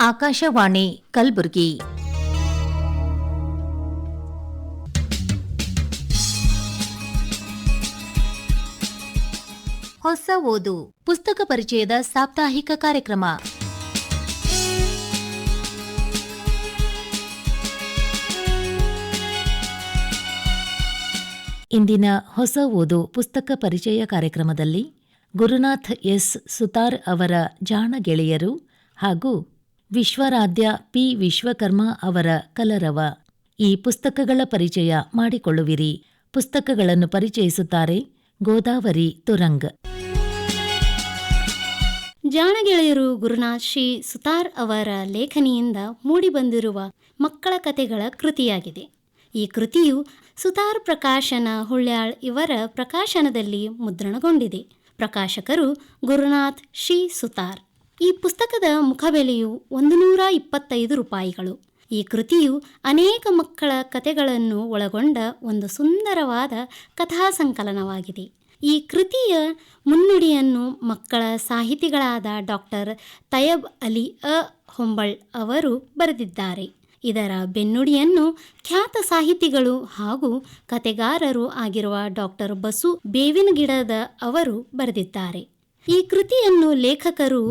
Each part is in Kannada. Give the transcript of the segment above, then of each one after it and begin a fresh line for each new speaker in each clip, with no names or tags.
ಆಕಾಶವಾಣಿ ಕಲಬುರಗಿ. ಹೊಸ ಓದು ಪುಸ್ತಕ ಪರಿಚಯದ ಸಾಪ್ತಾಹಿಕ ಕಾರ್ಯಕ್ರಮ. ಇಂದಿನ ಹೊಸ ಓದು ಪುಸ್ತಕ ಪರಿಚಯ ಕಾರ್ಯಕ್ರಮದಲ್ಲಿ ಗುರುನಾಥ್ ಎಸ್ ಸುತಾರ್ ಅವರ ಜಾಣ ಗೆಳೆಯರು ಹಾಗೂ ವಿಶ್ವರಾಧ್ಯ ಪಿ ವಿಶ್ವಕರ್ಮ ಅವರ ಕಲರವ ಈ ಪುಸ್ತಕಗಳ ಪರಿಚಯ ಮಾಡಿಕೊಳ್ಳುವಿರಿ. ಪುಸ್ತಕಗಳನ್ನು ಪರಿಚಯಿಸುತ್ತಾರೆ ಗೋದಾವರಿ ತುರಂಗ್.
ಜಾಣಗೆಳೆಯರು ಗುರುನಾಥ್ ಶ್ರೀ ಸುತಾರ್ ಅವರ ಲೇಖನಿಯಿಂದ ಮೂಡಿಬಂದಿರುವ ಮಕ್ಕಳ ಕಥೆಗಳ ಕೃತಿಯಾಗಿದೆ. ಈ ಕೃತಿಯು ಸುತಾರ್ ಪ್ರಕಾಶನ ಹುಳ್ಯಾಳ್ ಇವರ ಪ್ರಕಾಶನದಲ್ಲಿ ಮುದ್ರಣಗೊಂಡಿದೆ. ಪ್ರಕಾಶಕರು ಗುರುನಾಥ್ ಶ್ರೀ ಸುತಾರ್. ಈ ಪುಸ್ತಕದ ಮುಖಬೆಲೆಯು 125 ರೂಪಾಯಿಗಳು. ಈ ಕೃತಿಯು ಅನೇಕ ಮಕ್ಕಳ ಕಥೆಗಳನ್ನು ಒಳಗೊಂಡ ಒಂದು ಸುಂದರವಾದ ಕಥಾ ಸಂಕಲನವಾಗಿದೆ. ಈ ಕೃತಿಯ ಮುನ್ನುಡಿಯನ್ನು ಮಕ್ಕಳ ಸಾಹಿತಿಗಳಾದ ಡಾಕ್ಟರ್ ತಯಬ್ ಅಲಿ ಹೊಂಬಳ್ ಅವರು ಬರೆದಿದ್ದಾರೆ. ಇದರ ಬೆನ್ನುಡಿಯನ್ನು ಖ್ಯಾತ ಸಾಹಿತಿಗಳು ಹಾಗೂ ಕಥೆಗಾರರು ಆಗಿರುವ ಡಾಕ್ಟರ್ ಬಸು ಬೇವಿನಗಿಡದ ಅವರು ಬರೆದಿದ್ದಾರೆ. ಈ ಕೃತಿಯನ್ನು ಲೇಖಕರು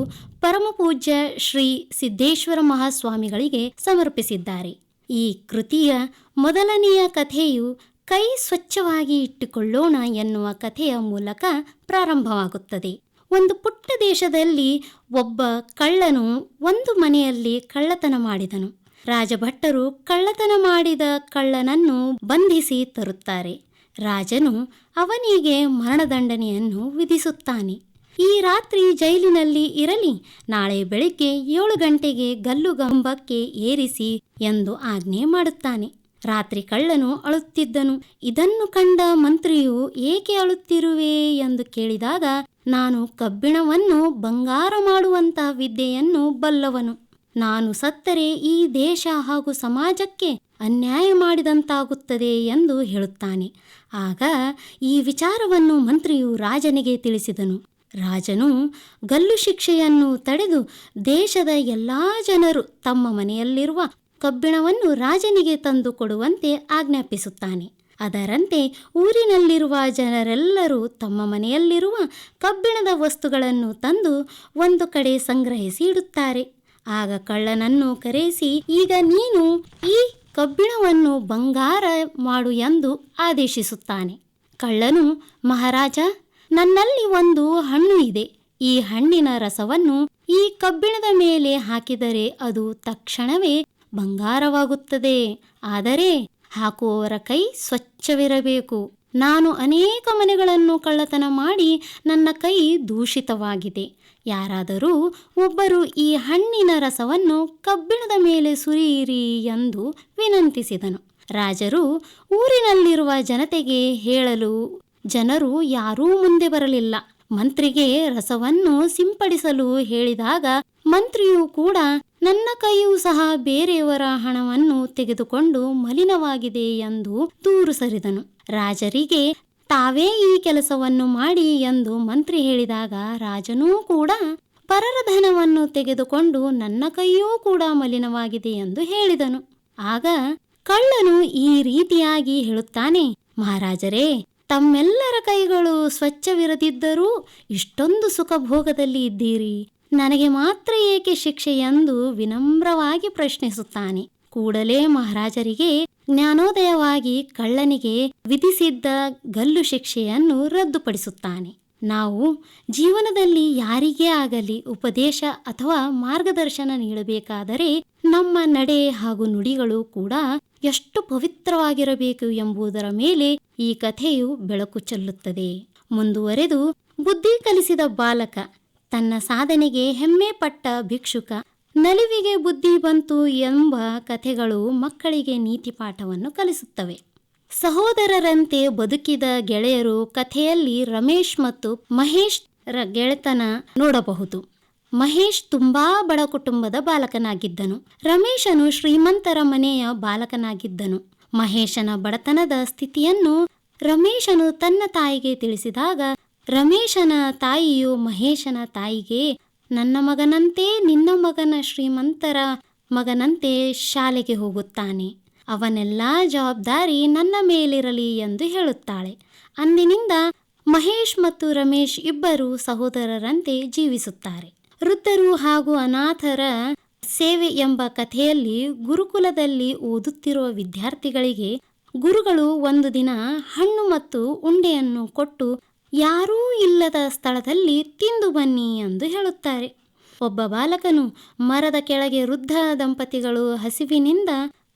ಪರಮಪೂಜ್ಯ ಶ್ರೀ ಸಿದ್ದೇಶ್ವರ ಮಹಾಸ್ವಾಮಿಗಳಿಗೆ ಸಮರ್ಪಿಸಿದ್ದಾರೆ. ಈ ಕೃತಿಯ ಮೊದಲನೆಯ ಕಥೆಯು ಕೈ ಸ್ವಚ್ಛವಾಗಿ ಇಟ್ಟುಕೊಳ್ಳೋಣ ಎನ್ನುವ ಕಥೆಯ ಮೂಲಕ ಪ್ರಾರಂಭವಾಗುತ್ತದೆ. ಒಂದು ಪುಟ್ಟ ದೇಶದಲ್ಲಿ ಒಬ್ಬ ಕಳ್ಳನು ಒಂದು ಮನೆಯಲ್ಲಿ ಕಳ್ಳತನ ಮಾಡಿದನು. ರಾಜಭಟ್ಟರು ಕಳ್ಳತನ ಮಾಡಿದ ಕಳ್ಳನನ್ನು ಬಂಧಿಸಿ ತರುತ್ತಾರೆ. ರಾಜನು ಅವನಿಗೆ ಮರಣದಂಡನೆಯನ್ನು ವಿಧಿಸುತ್ತಾನೆ. ಈ ರಾತ್ರಿ ಜೈಲಿನಲ್ಲಿ ಇರಲಿ, ನಾಳೆ ಬೆಳಿಗ್ಗೆ 7 ಗಂಟೆಗೆ ಗಲ್ಲುಗಂಬಕ್ಕೆ ಏರಿಸಿ ಎಂದು ಆಜ್ಞೆ ಮಾಡುತ್ತಾನೆ. ರಾತ್ರಿ ಕಳ್ಳನು ಅಳುತ್ತಿದ್ದನು. ಇದನ್ನು ಕಂಡ ಮಂತ್ರಿಯು ಏಕೆ ಅಳುತ್ತಿರುವೆ ಎಂದು ಕೇಳಿದಾಗ, ನಾನು ಕಬ್ಬಿಣವನ್ನು ಬಂಗಾರ ಮಾಡುವಂತಹ ವಿದ್ಯೆಯನ್ನು ಬಲ್ಲವನು. ನಾನು ಸತ್ತರೆ ಈ ದೇಶ ಹಾಗೂ ಸಮಾಜಕ್ಕೆ ಅನ್ಯಾಯ ಮಾಡಿದಂತಾಗುತ್ತದೆ ಎಂದು ಹೇಳುತ್ತಾನೆ. ಆಗ ಈ ವಿಚಾರವನ್ನು ಮಂತ್ರಿಯು ರಾಜನಿಗೆ ತಿಳಿಸಿದನು. ರಾಜನು ಗಲ್ಲು ಶಿಕ್ಷೆಯನ್ನು ತಡೆದು ದೇಶದ ಎಲ್ಲ ಜನರು ತಮ್ಮ ಮನೆಯಲ್ಲಿರುವ ಕಬ್ಬಿಣವನ್ನು ರಾಜನಿಗೆ ತಂದು ಕೊಡುವಂತೆ ಆಜ್ಞಾಪಿಸುತ್ತಾನೆ. ಅದರಂತೆ ಊರಿನಲ್ಲಿರುವ ಜನರೆಲ್ಲರೂ ತಮ್ಮ ಮನೆಯಲ್ಲಿರುವ ಕಬ್ಬಿಣದ ವಸ್ತುಗಳನ್ನು ತಂದು ಒಂದು ಕಡೆ ಸಂಗ್ರಹಿಸಿ ಇಡುತ್ತಾರೆ. ಆಗ ಕಳ್ಳನನ್ನು ಕರೆಸಿ, ಈಗ ನೀನು ಈ ಕಬ್ಬಿಣವನ್ನು ಬಂಗಾರ ಮಾಡು ಎಂದು ಆದೇಶಿಸುತ್ತಾನೆ. ಕಳ್ಳನು, ಮಹಾರಾಜ, ನನ್ನಲ್ಲಿ ಒಂದು ಹಣ್ಣು ಇದೆ. ಈ ಹಣ್ಣಿನ ರಸವನ್ನು ಈ ಕಬ್ಬಿಣದ ಮೇಲೆ ಹಾಕಿದರೆ ಅದು ತಕ್ಷಣವೇ ಬಂಗಾರವಾಗುತ್ತದೆ. ಆದರೆ ಹಾಕುವವರ ಕೈ ಸ್ವಚ್ಛವಿರಬೇಕು. ನಾನು ಅನೇಕ ಮನೆಗಳನ್ನು ಕಳ್ಳತನ ಮಾಡಿ ನನ್ನ ಕೈ ದೂಷಿತವಾಗಿದೆ. ಯಾರಾದರೂ ಒಬ್ಬರು ಈ ಹಣ್ಣಿನ ರಸವನ್ನು ಕಬ್ಬಿಣದ ಮೇಲೆ ಸುರಿಯಿರಿ ಎಂದು ವಿನಂತಿಸಿದನು. ರಾಜರು ಊರಿನಲ್ಲಿರುವ ಜನತೆಗೆ ಹೇಳಲು ಜನರು ಯಾರೂ ಮುಂದೆ ಬರಲಿಲ್ಲ. ಮಂತ್ರಿಗೆ ರಸವನ್ನು ಸಿಂಪಡಿಸಲು ಹೇಳಿದಾಗ ಮಂತ್ರಿಯೂ ಕೂಡ ನನ್ನ ಕೈಯೂ ಸಹ ಬೇರೆಯವರ ಹಣವನ್ನು ತೆಗೆದುಕೊಂಡು ಮಲಿನವಾಗಿದೆ ಎಂದು ದೂರು ಸರಿದನು. ರಾಜರಿಗೆ ತಾವೇ ಈ ಕೆಲಸವನ್ನು ಮಾಡಿ ಎಂದು ಮಂತ್ರಿ ಹೇಳಿದಾಗ ರಾಜನೂ ಕೂಡ ಪರರ ಧನವನ್ನು ತೆಗೆದುಕೊಂಡು ನನ್ನ ಕೈಯೂ ಕೂಡ ಮಲಿನವಾಗಿದೆ ಎಂದು ಹೇಳಿದನು. ಆಗ ಕಳ್ಳನು ಈ ರೀತಿಯಾಗಿ ಹೇಳುತ್ತಾನೆ, ಮಹಾರಾಜರೇ, ತಮ್ಮೆಲ್ಲರ ಕೈಗಳು ಸ್ವಚ್ಛವಿರದಿದ್ದರೂ ಇಷ್ಟೊಂದು ಸುಖಭೋಗದಲ್ಲಿ ಇದ್ದೀರಿ, ನನಗೆ ಮಾತ್ರ ಏಕೆ ಶಿಕ್ಷೆ ಎಂದು ವಿನಮ್ರವಾಗಿ ಪ್ರಶ್ನಿಸುತ್ತಾನೆ. ಕೂಡಲೇ ಮಹಾರಾಜರಿಗೆ ಜ್ಞಾನೋದಯವಾಗಿ ಕಳ್ಳನಿಗೆ ವಿಧಿಸಿದ್ದ ಗಲ್ಲು ಶಿಕ್ಷೆಯನ್ನು ರದ್ದುಪಡಿಸುತ್ತಾನೆ. ನಾವು ಜೀವನದಲ್ಲಿ ಯಾರಿಗೇ ಆಗಲಿ ಉಪದೇಶ ಅಥವಾ ಮಾರ್ಗದರ್ಶನ ನೀಡಬೇಕಾದರೆ ನಮ್ಮ ನಡೆ ಹಾಗೂ ನುಡಿಗಳು ಕೂಡ ಎಷ್ಟು ಪವಿತ್ರವಾಗಿರಬೇಕು ಎಂಬುದರ ಮೇಲೆ ಈ ಕಥೆಯು ಬೆಳಕು ಚೆಲ್ಲುತ್ತದೆ. ಮುಂದುವರೆದು, ಬುದ್ಧಿ ಕಲಿಸಿದ ಬಾಲಕ, ತನ್ನ ಸಾಧನೆಗೆ ಹೆಮ್ಮೆ ಪಟ್ಟ ಭಿಕ್ಷುಕ, ನಲಿವಿಗೆ ಬುದ್ಧಿ ಬಂತು ಎಂಬ ಕಥೆಗಳು ಮಕ್ಕಳಿಗೆ ನೀತಿ ಪಾಠವನ್ನು ಕಲಿಸುತ್ತವೆ. ಸಹೋದರರಂತೆ ಬದುಕಿದ ಗೆಳೆಯರು ಕಥೆಯಲ್ಲಿ ರಮೇಶ್ ಮತ್ತು ಮಹೇಶ್ ರ ಗೆಳೆತನ ನೋಡಬಹುದು. ಮಹೇಶ್ ತುಂಬಾ ಬಡ ಕುಟುಂಬದ ಬಾಲಕನಾಗಿದ್ದನು. ರಮೇಶನು ಶ್ರೀಮಂತರ ಮನೆಯ ಬಾಲಕನಾಗಿದ್ದನು. ಮಹೇಶನ ಬಡತನದ ಸ್ಥಿತಿಯನ್ನು ರಮೇಶನು ತನ್ನ ತಾಯಿಗೆ ತಿಳಿಸಿದಾಗ ರಮೇಶನ ತಾಯಿಯು ಮಹೇಶನ ತಾಯಿಗೆ ನನ್ನ ಮಗನಂತೆ ನಿನ್ನ ಮಗನ ಶ್ರೀಮಂತರ ಮಗನಂತೆ ಶಾಲೆಗೆ ಹೋಗುತ್ತಾನೆ. ಅವನೆಲ್ಲ ಜವಾಬ್ದಾರಿ ನನ್ನ ಮೇಲಿರಲಿ ಎಂದು ಹೇಳುತ್ತಾಳೆ. ಅಂದಿನಿಂದ ಮಹೇಶ್ ಮತ್ತು ರಮೇಶ್ ಇಬ್ಬರು ಸಹೋದರರಂತೆ ಜೀವಿಸುತ್ತಾರೆ. ವೃದ್ಧರು ಹಾಗೂ ಅನಾಥರ ಸೇವೆ ಎಂಬ ಕಥೆಯಲ್ಲಿ ಗುರುಕುಲದಲ್ಲಿ ಓದುತ್ತಿರುವ ವಿದ್ಯಾರ್ಥಿಗಳಿಗೆ ಗುರುಗಳು ಒಂದು ದಿನ ಹಣ್ಣು ಮತ್ತು ಉಂಡೆಯನ್ನು ಕೊಟ್ಟು ಯಾರೂ ಇಲ್ಲದ ಸ್ಥಳದಲ್ಲಿ ತಿಂದು ಬನ್ನಿ ಎಂದು ಹೇಳುತ್ತಾರೆ. ಒಬ್ಬ ಬಾಲಕನು ಮರದ ಕೆಳಗೆ ವೃದ್ಧ ದಂಪತಿಗಳು ಹಸಿವಿನಿಂದ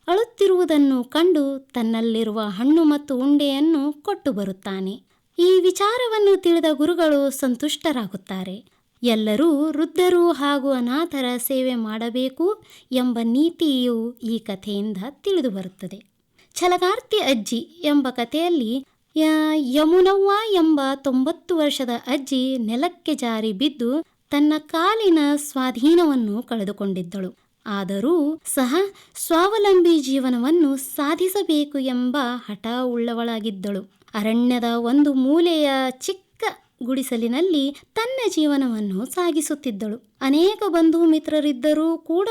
ಅಳುತ್ತಿರುವುದನ್ನು ಕಂಡು ತನ್ನಲ್ಲಿರುವ ಹಣ್ಣು ಮತ್ತು ಉಂಡೆಯನ್ನು ಕೊಟ್ಟು ಬರುತ್ತಾನೆ. ಈ ವಿಚಾರವನ್ನು ತಿಳಿದ ಗುರುಗಳು ಸಂತುಷ್ಟರಾಗುತ್ತಾರೆ. ಎಲ್ಲರೂ ವೃದ್ಧರು ಹಾಗೂ ಅನಾಥರ ಸೇವೆ ಮಾಡಬೇಕು ಎಂಬ ನೀತಿಯು ಈ ಕಥೆಯಿಂದ ತಿಳಿದು ಬರುತ್ತದೆ. ಛಲಗಾರ್ತಿ ಅಜ್ಜಿ ಎಂಬ ಕಥೆಯಲ್ಲಿ ಯಮುನವ್ವ ಎಂಬ 90 ವರ್ಷದ ಅಜ್ಜಿ ನೆಲಕ್ಕೆ ಜಾರಿ ಬಿದ್ದು ತನ್ನ ಕಾಲಿನ ಸ್ವಾಧೀನವನ್ನು ಕಳೆದುಕೊಂಡಿದ್ದಳು. ಆದರೂ ಸಹ ಸ್ವಾವಲಂಬಿ ಜೀವನವನ್ನು ಸಾಧಿಸಬೇಕು ಎಂಬ ಹಠ ಉಳ್ಳವಳಾಗಿದ್ದಳು. ಅರಣ್ಯದ ಒಂದು ಮೂಲೆಯ ಚಿಕ್ಕ ಗುಡಿಸಲಿನಲ್ಲಿ ತನ್ನ ಜೀವನವನ್ನು ಸಾಗಿಸುತ್ತಿದ್ದಳು. ಅನೇಕ ಬಂಧು ಮಿತ್ರರಿದ್ದರೂ ಕೂಡ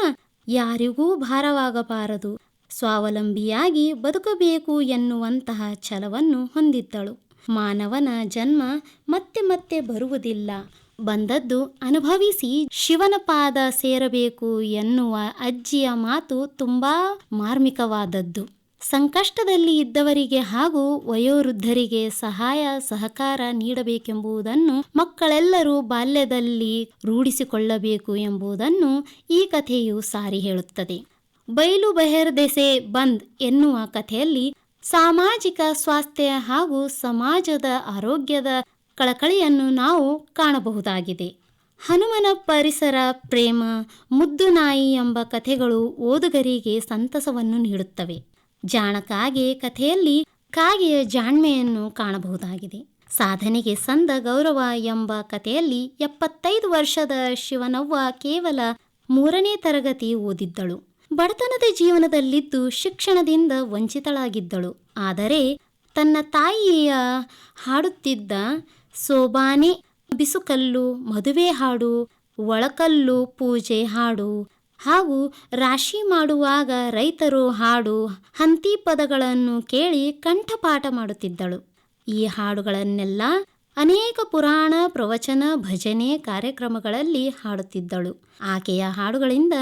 ಯಾರಿಗೂ ಭಾರವಾಗಬಾರದು, ಸ್ವಾವಲಂಬಿಯಾಗಿ ಬದುಕಬೇಕು ಎನ್ನುವಂತಹ ಛಲವನ್ನು ಹೊಂದಿದ್ದಳು. ಮಾನವನ ಜನ್ಮ ಮತ್ತೆ ಮತ್ತೆ ಬರುವುದಿಲ್ಲ, ಬಂದದ್ದು ಅನುಭವಿಸಿ ಶಿವನ ಪಾದ ಸೇರಬೇಕು ಎನ್ನುವ ಅಜ್ಜಿಯ ಮಾತು ತುಂಬಾ ಮಾರ್ಮಿಕವಾದದ್ದು. ಸಂಕಷ್ಟದಲ್ಲಿ ಇದ್ದವರಿಗೆ ಹಾಗೂ ವಯೋವೃದ್ಧರಿಗೆ ಸಹಾಯ ಸಹಕಾರ ನೀಡಬೇಕೆಂಬುದನ್ನು ಮಕ್ಕಳೆಲ್ಲರೂ ಬಾಲ್ಯದಲ್ಲಿ ರೂಢಿಸಿಕೊಳ್ಳಬೇಕು ಎಂಬುದನ್ನು ಈ ಕಥೆಯು ಸಾರಿ ಹೇಳುತ್ತದೆ. ಬೈಲು ಬಹಿರ್ದೆಸೆ ಬಂದ್ ಎನ್ನುವ ಕಥೆಯಲ್ಲಿ ಸಾಮಾಜಿಕ ಸ್ವಾಸ್ಥ್ಯ ಹಾಗೂ ಸಮಾಜದ ಆರೋಗ್ಯದ ಕಳಕಳಿಯನ್ನು ನಾವು ಕಾಣಬಹುದಾಗಿದೆ. ಹನುಮನ ಪರಿಸರ ಪ್ರೇಮ, ಮುದ್ದು ನಾಯಿ ಎಂಬ ಕಥೆಗಳು ಓದುಗರಿಗೆ ಸಂತಸವನ್ನು ನೀಡುತ್ತವೆ. ಜಾಣಕಾಗೆ ಕಥೆಯಲ್ಲಿ ಕಾಗೆಯ ಜಾಣ್ಮೆಯನ್ನು ಕಾಣಬಹುದಾಗಿದೆ. ಸಾಧನೆಗೆ ಸಂದ ಗೌರವ ಎಂಬ ಕಥೆಯಲ್ಲಿ 75 ವರ್ಷದ ಶಿವನವ್ವ ಕೇವಲ 3ನೇ ತರಗತಿ ಓದಿದ್ದಳು. ಬಡತನದ ಜೀವನದಲ್ಲಿದ್ದು ಶಿಕ್ಷಣದಿಂದ ವಂಚಿತಳಾಗಿದ್ದಳು. ಆದರೆ ತನ್ನ ತಾಯಿಯ ಹಾಡುತ್ತಿದ್ದ ಸೋಬಾನೆ, ಬಿಸುಕಲ್ಲು, ಮದುವೆ ಹಾಡು, ಒಳಕಲ್ಲು ಪೂಜೆ ಹಾಡು ಹಾಗೂ ರಾಶಿ ಮಾಡುವಾಗ ರೈತರು ಹಾಡು ಹಂತಿ ಪದಗಳನ್ನು ಕೇಳಿ ಕಂಠಪಾಠ ಮಾಡುತ್ತಿದ್ದಳು. ಈ ಹಾಡುಗಳನ್ನೆಲ್ಲ ಅನೇಕ ಪುರಾಣ, ಪ್ರವಚನ, ಭಜನೆ ಕಾರ್ಯಕ್ರಮಗಳಲ್ಲಿ ಹಾಡುತ್ತಿದ್ದಳು. ಆಕೆಯ ಹಾಡುಗಳಿಂದ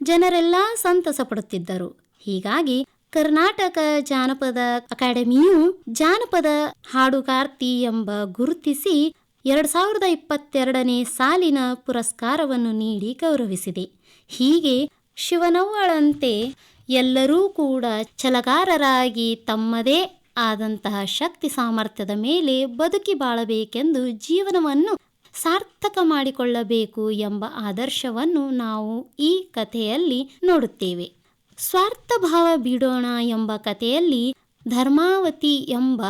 ಜನರೆಲ್ಲ ಸಂತಸ ಪಡುತ್ತಿದ್ದರು. ಹೀಗಾಗಿ ಕರ್ನಾಟಕ ಜಾನಪದ ಅಕಾಡೆಮಿಯು ಜಾನಪದ ಹಾಡುಗಾರ್ತಿ ಎಂಬ ಗುರುತಿಸಿ 2022ನೇ ಸಾಲಿನ ಪುರಸ್ಕಾರವನ್ನು ನೀಡಿ ಗೌರವಿಸಿದೆ. ಹೀಗೆ ಶಿವನವ್ವಳಂತೆ ಎಲ್ಲರೂ ಕೂಡ ಛಲಗಾರರಾಗಿ ತಮ್ಮದೇ ಆದಂತಹ ಶಕ್ತಿ ಸಾಮರ್ಥ್ಯದ ಮೇಲೆ ಬದುಕಿ ಬಾಳಬೇಕೆಂದು ಜೀವನವನ್ನು ಸಾರ್ಥಕ ಮಾಡಿಕೊಳ್ಳಬೇಕು ಎಂಬ ಆದರ್ಶವನ್ನು ನಾವು ಈ ಕಥೆಯಲ್ಲಿ ನೋಡುತ್ತೇವೆ. ಸ್ವಾರ್ಥ ಭಾವ ಬಿಡೋಣ ಎಂಬ ಕಥೆಯಲ್ಲಿ ಧರ್ಮಾವತಿ ಎಂಬ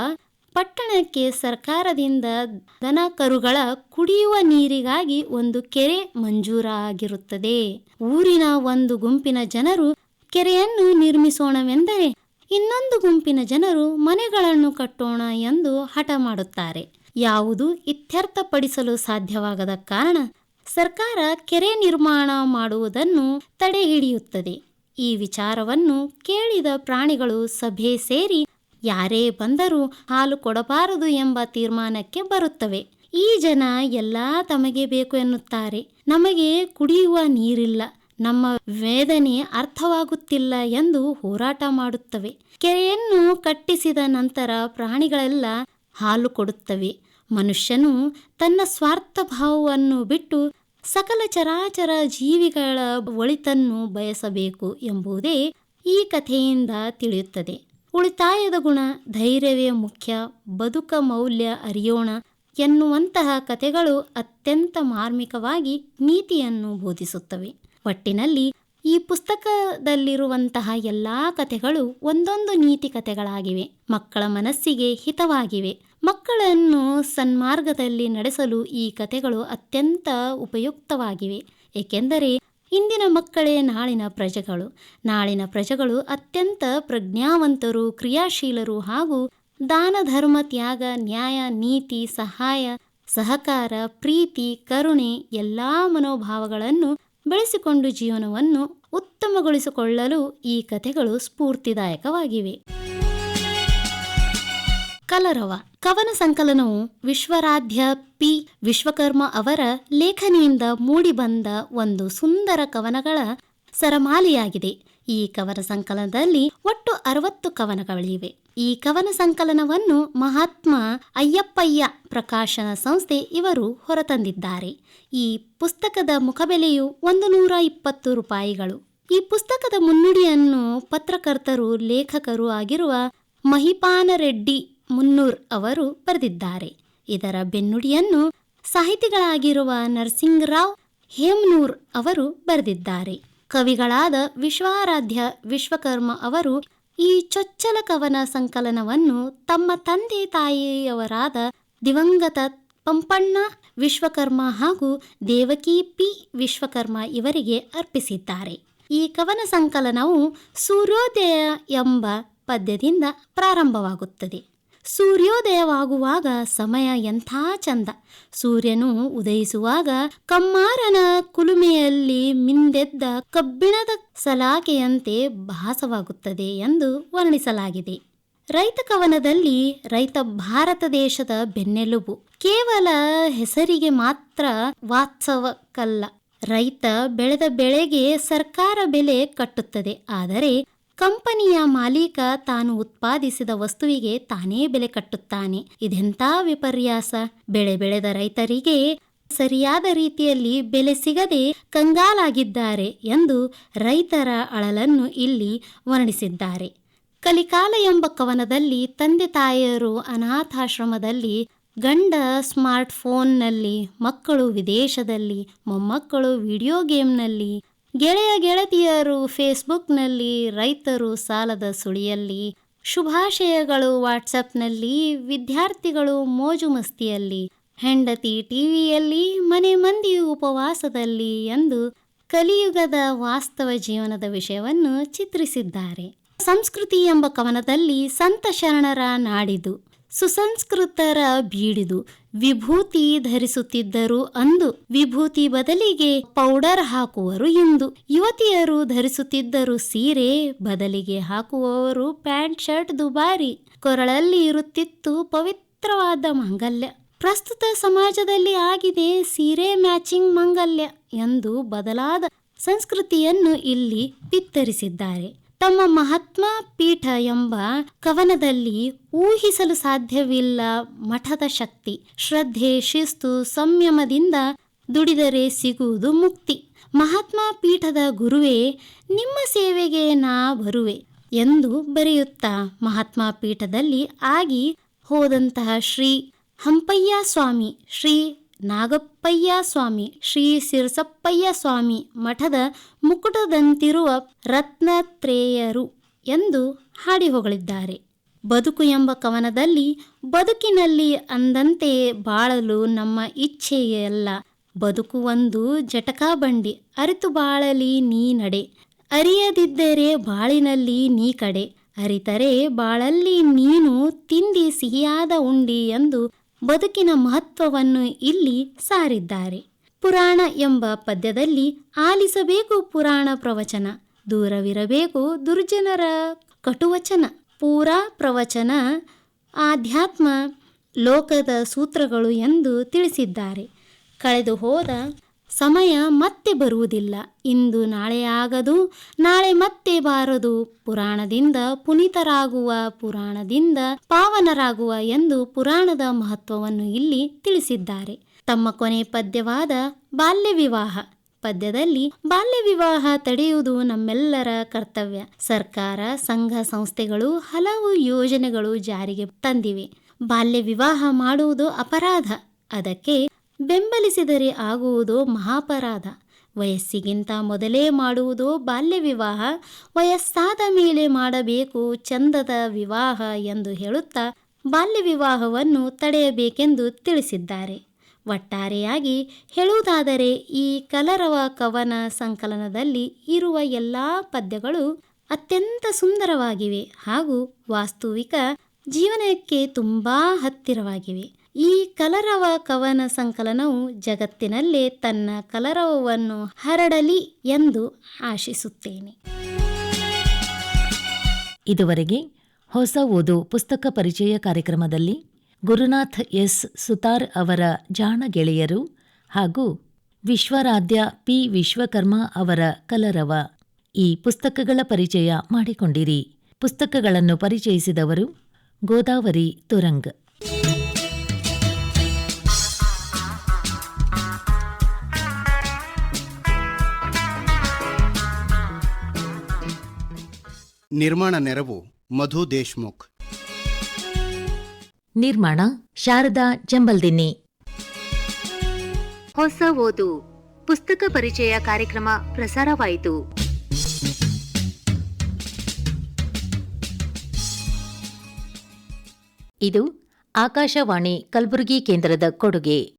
ಪಟ್ಟಣಕ್ಕೆ ಸರ್ಕಾರದಿಂದ ದನ ಕರುಗಳ ಕುಡಿಯುವ ನೀರಿಗಾಗಿ ಒಂದು ಕೆರೆ ಮಂಜೂರಾಗಿರುತ್ತದೆ. ಊರಿನ ಒಂದು ಗುಂಪಿನ ಜನರು ಕೆರೆಯನ್ನು ನಿರ್ಮಿಸೋಣವೆಂದರೆ ಇನ್ನೊಂದು ಗುಂಪಿನ ಜನರು ಮನೆಗಳನ್ನು ಕಟ್ಟೋಣ ಎಂದು ಹಠ ಮಾಡುತ್ತಾರೆ. ಯಾವುದು ಇತ್ಯರ್ಥಪಡಿಸಲು ಸಾಧ್ಯವಾಗದ ಕಾರಣ ಸರ್ಕಾರ ಕೆರೆ ನಿರ್ಮಾಣ ಮಾಡುವುದನ್ನು ತಡೆ ಹಿಡಿಯುತ್ತದೆ. ಈ ವಿಚಾರವನ್ನು ಕೇಳಿದ ಪ್ರಾಣಿಗಳು ಸಭೆ ಸೇರಿ ಯಾರೇ ಬಂದರೂ ಹಾಲು ಕೊಡಬಾರದು ಎಂಬ ತೀರ್ಮಾನಕ್ಕೆ ಬರುತ್ತವೆ. ಈ ಜನ ಎಲ್ಲ ತಮಗೆ ಬೇಕು ಎನ್ನುತ್ತಾರೆ. ನಮಗೆ ಕುಡಿಯುವ ನೀರಿಲ್ಲ, ನಮ್ಮ ವೇದನೆ ಅರ್ಥವಾಗುತ್ತಿಲ್ಲ ಎಂದು ಹೋರಾಟ ಮಾಡುತ್ತವೆ. ಕೆರೆಯನ್ನು ಕಟ್ಟಿಸಿದ ನಂತರ ಪ್ರಾಣಿಗಳೆಲ್ಲ ಹಾಲು ಕೊಡುತ್ತವೆ. ಮನುಷ್ಯನು ತನ್ನ ಸ್ವಾರ್ಥ ಭಾವವನ್ನು ಬಿಟ್ಟು ಸಕಲ ಚರಾಚರ ಜೀವಿಗಳ ಒಳಿತನ್ನು ಬಯಸಬೇಕು ಎಂಬುದೇ ಈ ಕಥೆಯಿಂದ ತಿಳಿಯುತ್ತದೆ. ಉಳಿತಾಯದ ಗುಣ, ಧೈರ್ಯವೇ ಮುಖ್ಯ, ಬದುಕ ಮೌಲ್ಯ ಅರಿಯೋಣ ಎನ್ನುವಂತಹ ಕಥೆಗಳು ಅತ್ಯಂತ ಮಾರ್ಮಿಕವಾಗಿ ನೀತಿಯನ್ನು ಬೋಧಿಸುತ್ತವೆ. ಒಟ್ಟಿನಲ್ಲಿ ಈ ಪುಸ್ತಕದಲ್ಲಿರುವಂತಹ ಎಲ್ಲ ಕಥೆಗಳು ಒಂದೊಂದು ನೀತಿ ಕಥೆಗಳಾಗಿವೆ. ಮಕ್ಕಳ ಮನಸ್ಸಿಗೆ ಹಿತವಾಗಿವೆ. ಮಕ್ಕಳನ್ನು ಸನ್ಮಾರ್ಗದಲ್ಲಿ ನಡೆಸಲು ಈ ಕಥೆಗಳು ಅತ್ಯಂತ ಉಪಯುಕ್ತವಾಗಿವೆ. ಏಕೆಂದರೆ ಇಂದಿನ ಮಕ್ಕಳೇ ನಾಳಿನ ಪ್ರಜೆಗಳು. ನಾಳಿನ ಪ್ರಜೆಗಳು ಅತ್ಯಂತ ಪ್ರಜ್ಞಾವಂತರು, ಕ್ರಿಯಾಶೀಲರು ಹಾಗೂ ದಾನ ಧರ್ಮ ತ್ಯಾಗ ನ್ಯಾಯ ನೀತಿ ಸಹಾಯ ಸಹಕಾರ, ಪ್ರೀತಿ, ಕರುಣೆ ಎಲ್ಲ ಮನೋಭಾವಗಳನ್ನು ಬೆಳೆಸಿಕೊಂಡು ಜೀವನವನ್ನು ಉತ್ತಮಗೊಳಿಸಿಕೊಳ್ಳಲು ಈ ಕಥೆಗಳು ಸ್ಫೂರ್ತಿದಾಯಕವಾಗಿವೆ. ಕಲರವ ಕವನ ಸಂಕಲನವು ವಿಶ್ವರಾಧ್ಯ ಪಿ ವಿಶ್ವಕರ್ಮ ಅವರ ಲೇಖನಿಯಿಂದ ಮೂಡಿಬಂದ ಒಂದು ಸುಂದರ ಕವನಗಳ ಸರಮಾಲೆಯಾಗಿದೆ. ಈ ಕವನ ಸಂಕಲನದಲ್ಲಿ ಒಟ್ಟು 60 ಕವನಗಳಿವೆ. ಈ ಕವನ ಸಂಕಲನವನ್ನು ಮಹಾತ್ಮ ಅಯ್ಯಪ್ಪಯ್ಯ ಪ್ರಕಾಶನ ಸಂಸ್ಥೆ ಇವರು ಹೊರತಂದಿದ್ದಾರೆ. ಈ ಪುಸ್ತಕದ ಮುಖಬೆಲೆಯು 120 ರೂಪಾಯಿಗಳು. ಈ ಪುಸ್ತಕದ ಮುನ್ನುಡಿಯನ್ನು ಪತ್ರಕರ್ತರು, ಲೇಖಕರು ಆಗಿರುವ ಮಹಿಪಾನ ರೆಡ್ಡಿ ಮುನ್ನೂರ್ ಅವರು ಬರೆದಿದ್ದಾರೆ. ಇದರ ಬೆನ್ನುಡಿಯನ್ನು ಸಾಹಿತಿಗಳಾಗಿರುವ ನರಸಿಂಗರಾವ್ ಹೇಮನೂರ್ ಅವರು ಬರೆದಿದ್ದಾರೆ. ಕವಿಗಳಾದ ವಿಶ್ವಾರಾಧ್ಯ ವಿಶ್ವಕರ್ಮ ಅವರು ಈ ಚೊಚ್ಚಲ ಕವನ ಸಂಕಲನವನ್ನು ತಮ್ಮ ತಂದೆ ತಾಯಿಯವರಾದ ದಿವಂಗತ ಪಂಪಣ್ಣ ವಿಶ್ವಕರ್ಮ ಹಾಗೂ ದೇವಕಿ ಪಿ ವಿಶ್ವಕರ್ಮ ಇವರಿಗೆ ಅರ್ಪಿಸಿದ್ದಾರೆ. ಈ ಕವನ ಸಂಕಲನವು ಸೂರ್ಯೋದಯ ಎಂಬ ಪದ್ಯದಿಂದ ಪ್ರಾರಂಭವಾಗುತ್ತದೆ. ಸೂರ್ಯೋದಯವಾಗುವಾಗ ಸಮಯ ಎಂಥ ಚಂದ, ಸೂರ್ಯನು ಉದಯಿಸುವಾಗ ಕಮ್ಮಾರನ ಕುಲುಮೆಯಲ್ಲಿ ಮಿಂದೆದ್ದ ಕಬ್ಬಿಣದ ಸಲಾಕೆಯಂತೆ ಭಾಸವಾಗುತ್ತದೆ ಎಂದು ವರ್ಣಿಸಲಾಗಿದೆ. ರೈತ ಕವನದಲ್ಲಿ ರೈತ ಭಾರತ ದೇಶದ ಬೆನ್ನೆಲುಬು, ಕೇವಲ ಹೆಸರಿಗೆ ಮಾತ್ರ ವಾಸ್ತವಕ್ಕಲ್ಲ. ರೈತ ಬೆಳೆದ ಬೆಳೆಗೆ ಸರ್ಕಾರ ಬೆಲೆ ಕಟ್ಟುತ್ತದೆ, ಆದರೆ ಕಂಪನಿಯ ಮಾಲೀಕ ತಾನು ಉತ್ಪಾದಿಸಿದ ವಸ್ತುವಿಗೆ ತಾನೇ ಬೆಲೆ ಕಟ್ಟುತ್ತಾನೆ. ಇದೆಂಥ ವಿಪರ್ಯಾಸ! ಬೆಳೆದ ರೈತರಿಗೆ ಸರಿಯಾದ ರೀತಿಯಲ್ಲಿ ಬೆಲೆ ಸಿಗದೆ ಕಂಗಾಲಾಗಿದ್ದಾರೆ ಎಂದು ರೈತರ ಅಳಲನ್ನು ಇಲ್ಲಿ ವರ್ಣಿಸಿದ್ದಾರೆ. ಕಲಿಕಾಲ ಎಂಬ ಕವನದಲ್ಲಿ ತಂದೆ ತಾಯಿಯರು ಅನಾಥಾಶ್ರಮದಲ್ಲಿ, ಗಂಡ ಸ್ಮಾರ್ಟ್ಫೋನ್ನಲ್ಲಿ, ಮಕ್ಕಳು ವಿದೇಶದಲ್ಲಿ, ಮೊಮ್ಮಕ್ಕಳು ವಿಡಿಯೋ ಗೇಮ್ನಲ್ಲಿ, ಗೆಳೆಯ ಗೆಳತಿಯರು ಫೇಸ್ಬುಕ್ನಲ್ಲಿ, ರೈತರು ಸಾಲದ ಸುಳಿಯಲ್ಲಿ, ಶುಭಾಶಯಗಳು ವಾಟ್ಸಪ್ನಲ್ಲಿ, ವಿದ್ಯಾರ್ಥಿಗಳು ಮೋಜು ಮಸ್ತಿಯಲ್ಲಿ, ಹೆಂಡತಿ ಟಿವಿಯಲ್ಲಿ, ಮನೆ ಮಂದಿ ಉಪವಾಸದಲ್ಲಿ ಎಂದು ಕಲಿಯುಗದ ವಾಸ್ತವ ಜೀವನದ ವಿಷಯವನ್ನು ಚಿತ್ರಿಸಿದ್ದಾರೆ. ಸಂಸ್ಕೃತಿ ಎಂಬ ಕವನದಲ್ಲಿ ಸಂತ ಶರಣರ ನಾಡಿದು, ಸುಸಂಸ್ಕೃತರ ಬೀಡಿದು, ವಿಭೂತಿ ಧರಿಸುತ್ತಿದ್ದರು ಅಂದು, ವಿಭೂತಿ ಬದಲಿಗೆ ಪೌಡರ್ ಹಾಕುವರು ಇಂದು. ಯುವತಿಯರು ಧರಿಸುತ್ತಿದ್ದರು ಸೀರೆ, ಬದಲಿಗೆ ಹಾಕುವವರು ಪ್ಯಾಂಟ್ ಶರ್ಟ್ ದುಬಾರಿ. ಕೊರಳಲ್ಲಿ ಇರುತ್ತಿತ್ತು ಪವಿತ್ರವಾದ ಮಾಂಗಲ್ಯ, ಪ್ರಸ್ತುತ ಸಮಾಜದಲ್ಲಿ ಆಗಿದೆ ಸೀರೆ ಮ್ಯಾಚಿಂಗ್ ಮಾಂಗಲ್ಯ ಎಂದು ಬದಲಾದ ಸಂಸ್ಕೃತಿಯನ್ನು ಇಲ್ಲಿ ಬಿತ್ತರಿಸಿದ್ದಾರೆ. ತಮ್ಮ ಮಹಾತ್ಮ ಪೀಠ ಎಂಬ ಕವನದಲ್ಲಿ ಊಹಿಸಲು ಸಾಧ್ಯವಿಲ್ಲ ಮಠದ ಶಕ್ತಿ, ಶ್ರದ್ಧೆ, ಶಿಸ್ತು, ಸಂಯಮದಿಂದ ದುಡಿದರೆ ಸಿಗುವುದು ಮುಕ್ತಿ. ಮಹಾತ್ಮ ಪೀಠದ ಗುರುವೇ, ನಿಮ್ಮ ಸೇವೆಗೆ ನಾ ಬರುವೆ ಎಂದು ಬರೆಯುತ್ತಾ ಮಹಾತ್ಮ ಪೀಠದಲ್ಲಿ ಆಗಿ ಹೋದಂತಹ ಶ್ರೀ ಹಂಪಯ್ಯ ಸ್ವಾಮಿ, ಶ್ರೀ ನಾಗಪ್ಪಯ್ಯ ಸ್ವಾಮಿ, ಶ್ರೀ ಸಿರಸಪ್ಪಯ್ಯ ಸ್ವಾಮಿ ಮಠದ ಮುಕುಟದಂತಿರುವ ರತ್ನತ್ರೇಯರು ಎಂದು ಹಾಡಿ ಹೊಗಳಿದ್ದಾರೆ. ಬದುಕು ಎಂಬ ಕವನದಲ್ಲಿ ಬದುಕಿನಲ್ಲಿ ಅಂದಂತೆ ಬಾಳಲು ನಮ್ಮ ಇಚ್ಛೆಯಲ್ಲ, ಬದುಕು ಒಂದು ಜಟಕಾ ಬಂಡಿ, ಅರಿತು ಬಾಳಲಿ ನೀ ನಡೆ, ಅರಿಯದಿದ್ದರೆ ಬಾಳಿನಲ್ಲಿ ನೀ ಕಡೆ, ಅರಿತರೆ ಬಾಳಲ್ಲಿ ನೀನು ತಿಂದಿ ಸಿಹಿಯಾದ ಉಂಡಿ ಎಂದು ಬದುಕಿನ ಮಹತ್ವವನ್ನು ಇಲ್ಲಿ ಸಾರಿದ್ದಾರೆ. ಪುರಾಣ ಎಂಬ ಪದ್ಯದಲ್ಲಿ ಆಲಿಸಬೇಕು ಪುರಾಣ ಪ್ರವಚನ, ದೂರವಿರಬೇಕು ದುರ್ಜನರ ಕಟುವಚನ. ಪೂರಾ ಪ್ರವಚನ ಆಧ್ಯಾತ್ಮ ಲೋಕದ ಸೂತ್ರಗಳು ಎಂದು ತಿಳಿಸಿದ್ದಾರೆ. ಕಳೆದು ಹೋದ ಸಮಯ ಮತ್ತೆ ಬರುವುದಿಲ್ಲ, ಇಂದು ನಾಳೆ ಆಗದು, ನಾಳೆ ಮತ್ತೆ ಬಾರದು, ಪುರಾಣದಿಂದ ಪುನೀತರಾಗುವ, ಪುರಾಣದಿಂದ ಪಾವನರಾಗುವ ಎಂದು ಪುರಾಣದ ಮಹತ್ವವನ್ನು ಇಲ್ಲಿ ತಿಳಿಸಿದ್ದಾರೆ. ತಮ್ಮ ಕೊನೆ ಪದ್ಯವಾದ ಬಾಲ್ಯ ವಿವಾಹ ಪದ್ಯದಲ್ಲಿ ಬಾಲ್ಯ ವಿವಾಹ ತಡೆಯುವುದು ನಮ್ಮೆಲ್ಲರ ಕರ್ತವ್ಯ. ಸರ್ಕಾರ, ಸಂಘ ಸಂಸ್ಥೆಗಳು ಹಲವು ಯೋಜನೆಗಳು ಜಾರಿಗೆ ತಂದಿವೆ. ಬಾಲ್ಯ ವಿವಾಹ ಮಾಡುವುದು ಅಪರಾಧ, ಅದಕ್ಕೆ ಬೆಂಬಲಿಸಿದರೆ ಆಗುವುದು ಮಹಾಪರಾಧ. ವಯಸ್ಸಿಗಿಂತ ಮೊದಲೇ ಮಾಡುವುದು ಬಾಲ್ಯ ವಿವಾಹ, ವಯಸ್ಸಾದ ಮೇಲೆ ಮಾಡಬೇಕು ಚಂದದ ವಿವಾಹ ಎಂದು ಹೇಳುತ್ತಾ ಬಾಲ್ಯ ವಿವಾಹವನ್ನು ತಡೆಯಬೇಕೆಂದು ತಿಳಿಸಿದ್ದಾರೆ. ಒಟ್ಟಾರೆಯಾಗಿ ಹೇಳುವುದಾದರೆ ಈ ಕಲರವ ಕವನ ಸಂಕಲನದಲ್ಲಿ ಇರುವ ಎಲ್ಲ ಪದ್ಯಗಳು ಅತ್ಯಂತ ಸುಂದರವಾಗಿವೆ ಹಾಗೂ ವಾಸ್ತವಿಕ ಜೀವನಕ್ಕೆ ತುಂಬ ಹತ್ತಿರವಾಗಿವೆ. ಈ ಕಲರವ ಕವನ ಸಂಕಲನವು ಜಗತ್ತಿನಲ್ಲೇ ತನ್ನ ಕಲರವವನ್ನು ಹರಡಲಿ ಎಂದು ಆಶಿಸುತ್ತೇನೆ.
ಇದುವರೆಗೆ ಹೊಸ ಓದು ಪುಸ್ತಕ ಪರಿಚಯ ಕಾರ್ಯಕ್ರಮದಲ್ಲಿ ಗುರುನಾಥ್ ಎಸ್ ಸುತಾರ್ ಅವರ ಜಾಣ ಗೆಳೆಯರು ಹಾಗೂ ವಿಶ್ವರಾಧ್ಯ ಪಿ ವಿಶ್ವಕರ್ಮ ಅವರ ಕಲರವ ಈ ಪುಸ್ತಕಗಳ ಪರಿಚಯ ಮಾಡಿಕೊಂಡಿರಿ. ಪುಸ್ತಕಗಳನ್ನು ಪರಿಚಯಿಸಿದವರು ಗೋದಾವರಿ ತುರಂಗ್.
ನಿರ್ಮಾಣ ನೆರವು ಮಧು ದೇಶ್ಮುಖ್.
ನಿರ್ಮಾಣ ಶಾರದಾ ಜಂಬಲ್ದಿನ್ನಿ. ಹೊಸ ಓದು ಪುಸ್ತಕ ಪರಿಚಯ ಕಾರ್ಯಕ್ರಮ ಪ್ರಸಾರವಾಯಿತು. ಇದು ಆಕಾಶವಾಣಿ ಕಲಬುರಗಿ ಕೇಂದ್ರದ ಕೊಡುಗೆ.